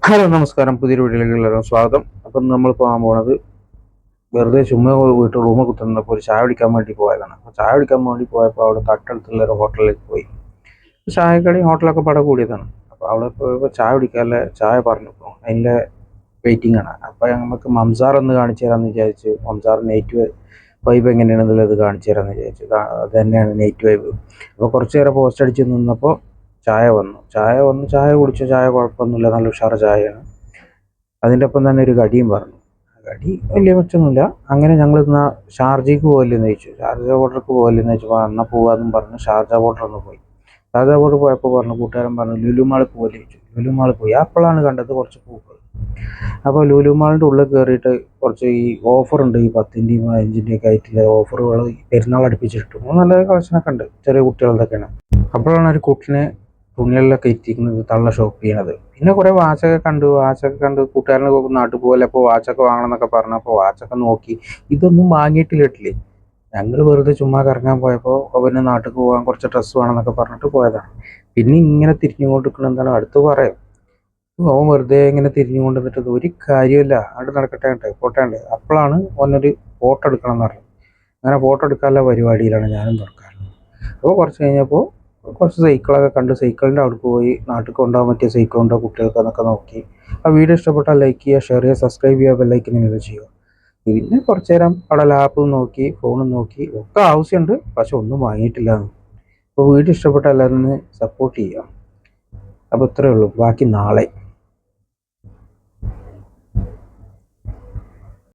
Hello നമസ്കാരം, പുതിയൊരു വീഡിയോയിലേക്ക് എല്ലാവരും സ്വാഗതം. അപ്പം നമ്മൾ പോകാൻ പോണത് വെറുതെ ചുമ്മാ വീട്ടിൽ റൂമ് കുത്തുന്നപ്പോൾ ഒരു ചായ കുടിക്കാൻ വേണ്ടി പോയതാണ്. അപ്പോൾ ചായ കുടിക്കാൻ വേണ്ടി പോയപ്പോൾ അവിടെ തൊട്ടടുത്തുള്ള ഒരു ഹോട്ടലിലേക്ക് പോയി. ചായക്കടയും ഹോട്ടലൊക്കെ പട കൂടിയതാണ്. അപ്പോൾ അവിടെ പോയപ്പോൾ ചായ കുടിക്കാനുള്ള ചായ പറഞ്ഞപ്പോൾ അതിൻ്റെ വെയിറ്റിംഗ് ആണ്. അപ്പോൾ നമുക്ക് മംസാർ ഒന്ന് കാണിച്ചു തരാമെന്ന് വിചാരിച്ച് മംസാർ നൈറ്റ് വൈബ് എങ്ങനെയാണെന്നുള്ളത് കാണിച്ചു തരാമെന്ന് വിചാരിച്ചു. അത് തന്നെയാണ് നൈറ്റ് വൈബ്. അപ്പോൾ കുറച്ച് നേരം പോസ്റ്റ് അടിച്ച് നിന്നപ്പോൾ ചായ കുടിച്ചു. ചായ കുഴപ്പമൊന്നുമില്ല, നല്ല ഉഷാറ് ചായയാണ്. അതിൻ്റെ ഒപ്പം തന്നെ ഒരു കടിയും പറഞ്ഞു. കടി വലിയ മെച്ചമൊന്നുമില്ല. അങ്ങനെ ഞങ്ങൾ എന്നാൽ ഷാർജയ്ക്ക് പോകല്ലെന്ന് ചോദിച്ചു. ഷാർജ ബോർഡർക്ക് പോകല്ലെന്ന് ചോദിച്ചപ്പോൾ എന്നാൽ പോകാമെന്നും പറഞ്ഞു ഷാർജ ബോർഡർ ഒന്ന് പോയി. ഷാർജ ബോർഡർ പോയപ്പോൾ പറഞ്ഞു, കൂട്ടുകാരൻ പറഞ്ഞു ലുലു മാളിൽ പോകല്ലേ ചോദിച്ചു. ലുലു മാളിൽ പോയി. അപ്പോഴാണ് കണ്ടത് കുറച്ച് പൂക്കൾ. അപ്പോൾ ലുലു മാളിൻ്റെ ഉള്ളിൽ കയറിയിട്ട് കുറച്ച് ഈ ഓഫറുണ്ട്, ഈ 10ൻ്റെയും 5ൻ്റെയും ഒക്കെ ആയിട്ടുള്ള ഓഫറുകൾ പെരുന്നാൾ അടുപ്പിച്ചിട്ടു. നല്ല കളക്ഷനൊക്കെ ഉണ്ട്, ചെറിയ കുട്ടികളുടെയൊക്കെയാണ്. അപ്പോഴാണ് ഒരു കുട്ടിനെ തുണികളിലൊക്കെ എത്തിക്കുന്നത്, തള്ള ഷോപ്പ് ചെയ്യണത്. പിന്നെ കുറേ വാച്ചൊക്കെ കണ്ട് കൂട്ടുകാരന് നാട്ടിൽ പോകല്ലേ, അപ്പോൾ വാച്ചൊക്കെ വാങ്ങണം എന്നൊക്കെ പറഞ്ഞപ്പോൾ വാച്ചൊക്കെ നോക്കി. ഇതൊന്നും വാങ്ങിയിട്ടില്ലേ. ഞങ്ങൾ വെറുതെ ചുമ്മാ കറങ്ങാൻ പോയപ്പോൾ അവന് നാട്ടിൽ പോകാൻ കുറച്ച് ഡ്രസ്സ് വേണമെന്നൊക്കെ പറഞ്ഞിട്ട് പോയതാണ്. പിന്നെ ഇങ്ങനെ തിരിഞ്ഞുകൊണ്ടിരിക്കണം, എന്താണ് അടുത്ത് പറയാം. അവൻ വെറുതെ ഇങ്ങനെ തിരിഞ്ഞുകൊണ്ട് നിന്നിട്ട് ഒരു കാര്യമില്ല, അവിടെ നടക്കട്ടെ പോട്ടെ. അപ്പോഴാണ് അവനൊരു ഫോട്ടോ എടുക്കണം എന്ന് പറഞ്ഞു. അങ്ങനെ ഫോട്ടോ എടുക്കാനുള്ള പരിപാടിയിലാണ് ഞാനും നടക്കാറുള്ളത്. അപ്പോൾ കുറച്ച് കഴിഞ്ഞപ്പോൾ കുറച്ച് സൈക്കിളൊക്കെ കണ്ട് സൈക്കിളിൻ്റെ അവിടെ പോയി. നാട്ടിൽ കൊണ്ടുപോകാൻ പറ്റിയ സൈക്കിൾ ഉണ്ടോ കുട്ടികൾക്ക് എന്നൊക്കെ നോക്കി. ആ വീഡിയോ ഇഷ്ടപ്പെട്ടാൽ ലൈക്ക് ചെയ്യുക, ഷെയർ ചെയ്യുക, സബ്സ്ക്രൈബ് ചെയ്യുക, ബെല്ലൈക്കൻ ഇങ്ങനെ ചെയ്യുക. പിന്നെ കുറച്ച് നേരം അവിടെ ലാപ്പും നോക്കി ഫോണും നോക്കി. ഒക്കെ ആവശ്യമുണ്ട്, പക്ഷെ ഒന്നും വാങ്ങിയിട്ടില്ല. അപ്പോൾ വീഡിയോ ഇഷ്ടപ്പെട്ടാൽ എല്ലാവരും സപ്പോർട്ട് ചെയ്യുക. അപ്പോൾ ഇത്രയേ ഉള്ളൂ, ബാക്കി നാളെ.